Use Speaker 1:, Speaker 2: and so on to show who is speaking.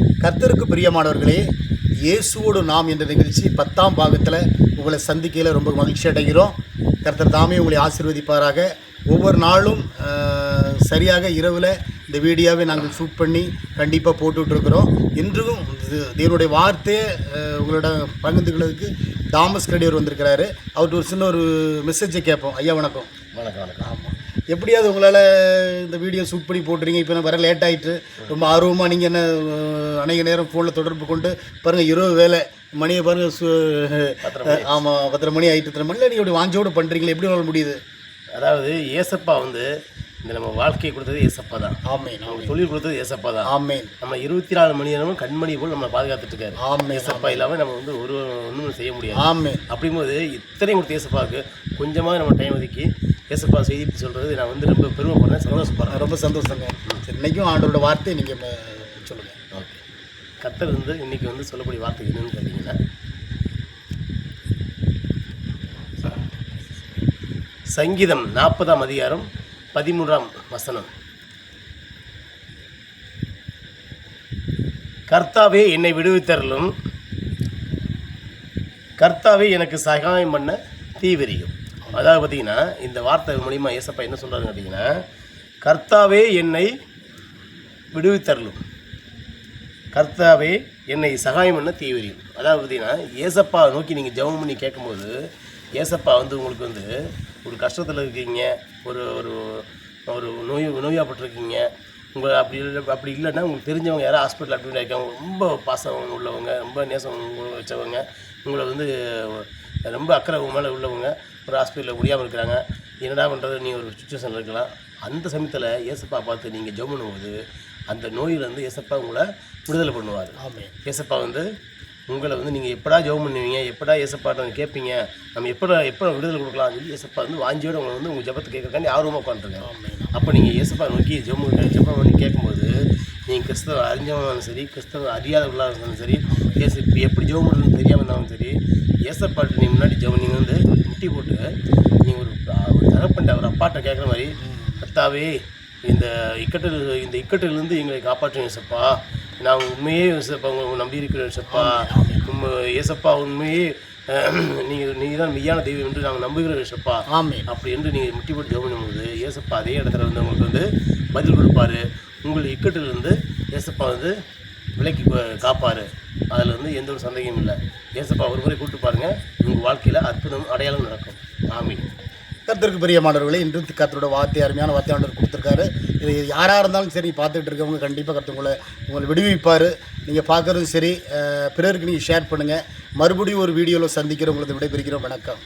Speaker 1: கர்த்தருக்கு பிரியமானவர்களே, இயேசுவோடு நாம் என்ற நிகழ்ச்சி 10ஆம் பாகத்தில் உங்களை சந்திக்கையில் ரொம்ப மகிழ்ச்சி அடைகிறோம். கர்த்தர் தாமே உங்களை ஆசீர்வதிப்பாராக. ஒவ்வொரு நாளும் சரியாக இரவில் இந்த வீடியோவை நாங்கள் ஷூட் பண்ணி கண்டிப்பாக போட்டுட்ருக்குறோம். இன்றும் தேவனுடைய வார்த்தையை உங்களோட பகிர்ந்துக்கிறதுக்கு தாமஸ் கடியவர் வந்திருக்கிறாரு. அவர்கிட்ட ஒரு சின்ன ஒரு மெசேஜை கேட்போம். ஐயா வணக்கம்.
Speaker 2: வணக்கம்.
Speaker 1: ஆமாம், எப்படியாவது உங்களால் இந்த வீடியோ ஷூட் பண்ணி போட்டுறீங்க. இப்போ வர லேட் ஆகிட்டு ரொம்ப ஆர்வமாக நீங்கள் என்ன அநேக நேரம் ஃபோனில் தொடர்பு கொண்டு பாருங்கள், இரவு வேலை மணியை பாருங்கள். ஆமாம், 10:30 மணி ஆகிட்டு 3 மணியில் நீங்கள் இப்படி வாஞ்சோடு பண்ணுறீங்களே, எப்படி வர முடியுது?
Speaker 2: அதாவது ஏசப்பா இந்த நம்ம வாழ்க்கையை கொடுத்தது ஏசப்பா தான்.
Speaker 1: ஆமேன்.
Speaker 2: நம்ம தொழில் கொடுத்தது ஏசப்பா தான்.
Speaker 1: ஆமேன்.
Speaker 2: நம்ம 24 மணி நேரமும் கண்மணி போல் நம்ம பாதுகாத்துட்டு இருக்காரு.
Speaker 1: ஆமேன்.
Speaker 2: ஏசப்பா இல்லாமல் நம்ம ஒன்றும் செய்ய முடியாது.
Speaker 1: ஆமேன்.
Speaker 2: அப்படிங்கும்போது இத்தனையும் கொடுத்த ஏசப்பாவுக்கு கொஞ்சமாக நம்ம டைம் ஒதுக்கி ஏசப்பா செய்தி சொல்கிறது நான் ரொம்ப பெருமைப்படுறேன், சந்தோஷப்படுறேன்.
Speaker 1: ரொம்ப சந்தோஷங்க. இன்றைக்கும் ஆண்டோட வார்த்தை நீங்கள் சொல்லுங்கள்.
Speaker 2: ஓகே. கர்த்தர் இன்றைக்கி சொல்லக்கூடிய வார்த்தை என்னன்னு கேட்டிங்கன்னா, சங்கீதம் 40ஆம் அதிகாரம் 13ஆம் வசனம். கர்த்தாவே என்னை விடுவித்தருளும், கர்த்தாவே எனக்கு சகாயம் பண்ண தீவிரியும். அதாவது பார்த்தீங்கன்னா இந்த வார்த்தை மூலிமா ஏசப்பா என்ன சொல்கிறாருன்னு கேட்டிங்கன்னா, கர்த்தாவே என்னை விடுவித்தருளும், கர்த்தாவே என்னை சகாயம் பண்ண தீவிரியும். அதாவது பார்த்தீங்கன்னா ஏசப்பா நோக்கி நீங்கள் ஜெபம் பண்ணி கேட்கும்போது ஏசப்பா உங்களுக்கு ஒரு கஷ்டத்தில் இருக்கீங்க, ஒரு ஒரு ஒரு நோயாப்பட்டிருக்கீங்க, உங்களை அப்படி இல்லைன்னா உங்களுக்கு தெரிஞ்சவங்க யாரும் ஹாஸ்பிட்டல் அட்மிட் ஆகிருக்காங்க, ரொம்ப பாசம் உள்ளவங்க, ரொம்ப நேசம் வச்சவங்க, உங்களை ரொம்ப அக்கறை மேலே உள்ளவங்க ஒரு ஹாஸ்பிட்டலில் முடியாமல் இருக்கிறாங்க, என்னடா பண்ணுறது நீங்கள் ஒரு சுச்சுவேஷனில் இருக்கலாம். அந்த சமயத்தில் ஏசப்பா பார்த்து நீங்கள் ஜெபம் பண்ணும்போது அந்த நோயிலேருந்து ஏசப்பா உங்களை விடுதலை பண்ணுவார். ஏசப்பா உங்களை நீங்கள் எப்படா ஜெபம் பண்ணுவீங்க, எப்படா ஏசப்பாட்ட கேட்பீங்க, நம்ம எப்போ விடுதலை கொடுக்கலாம் சொல்லி ஏசப்பா வாஞ்சியோடு உங்களை உங்கள் ஜெபத்தை கேட்கறக்காண்டி ஆர்வமாக உட்காந்துருங்க. அப்போ நீங்கள் ஏசப்பா நோக்கி ஜெபம் பண்ணி கேட்கும்போது நீங்கள் கிறிஸ்தவ அறிஞ்சவங்களும் சரி, கிறிஸ்தவ அறியாதவர்களாக இருந்தாலும் சரி, இப்போ எப்படி ஜெபம் பண்ணுறதுன்னு தெரியாமல் இருந்தாலும் சரி, ஏசப்பாட்டு நீங்கள் முன்னாடி நீங்கள் முட்டி போட்டு நீங்கள் ஒரு தகப்பன்ட்ட ஒரு அப்பாட்ட கேட்குற மாதிரி, கர்த்தாவே இந்த இக்கட்டிலிருந்து எங்களை காப்பாற்றுங்க ஏசப்பா, நான் உண்மையே ஏசப்பா உங்களை நம்பி இருக்கிறேன் ஏசப்பா, ஏசப்பா உண்மையே நீங்கள் தான் மெய்யான தெய்வம் என்று நாங்கள் நம்புகிறோம் ஏசப்பா அப்படி என்று நீங்கள் முட்டி போட்டு ஜெபம் பண்ணும்போது ஏசப்பா அதே இடத்துல உங்களுக்கு பதில் கொடுப்பாரு. உங்கள் இக்கட்டிலிருந்து ஏசப்பா விலைக்கு காப்பார். அதில் எந்த ஒரு சந்தேகமும் இல்லை. ஏசப்பா ஒரு முறை கூப்பிட்டு பாருங்கள், உங்கள் வாழ்க்கையில் அற்புதம் அடையாளம் நடக்கும். ஆமீன்.
Speaker 1: கர்த்தருக்கு பிரியமானவர்களே, இன்று கர்த்தரோட வார்த்தை அருமையான வார்த்தை ஆண்டவர் கொடுத்துருக்காரு. இது யாராக இருந்தாலும் சரி, பார்த்துட்டு இருக்கவங்க கண்டிப்பாக கர்த்தர் உங்களை விடுவிப்பார். நீங்கள் பார்க்குறதும் சரி, பிறருக்கு நீங்கள் ஷேர் பண்ணுங்கள். மறுபடியும் ஒரு வீடியோவில் சந்திக்கிறவங்களுக்கு விடைபெறுகிறோம். வணக்கம்.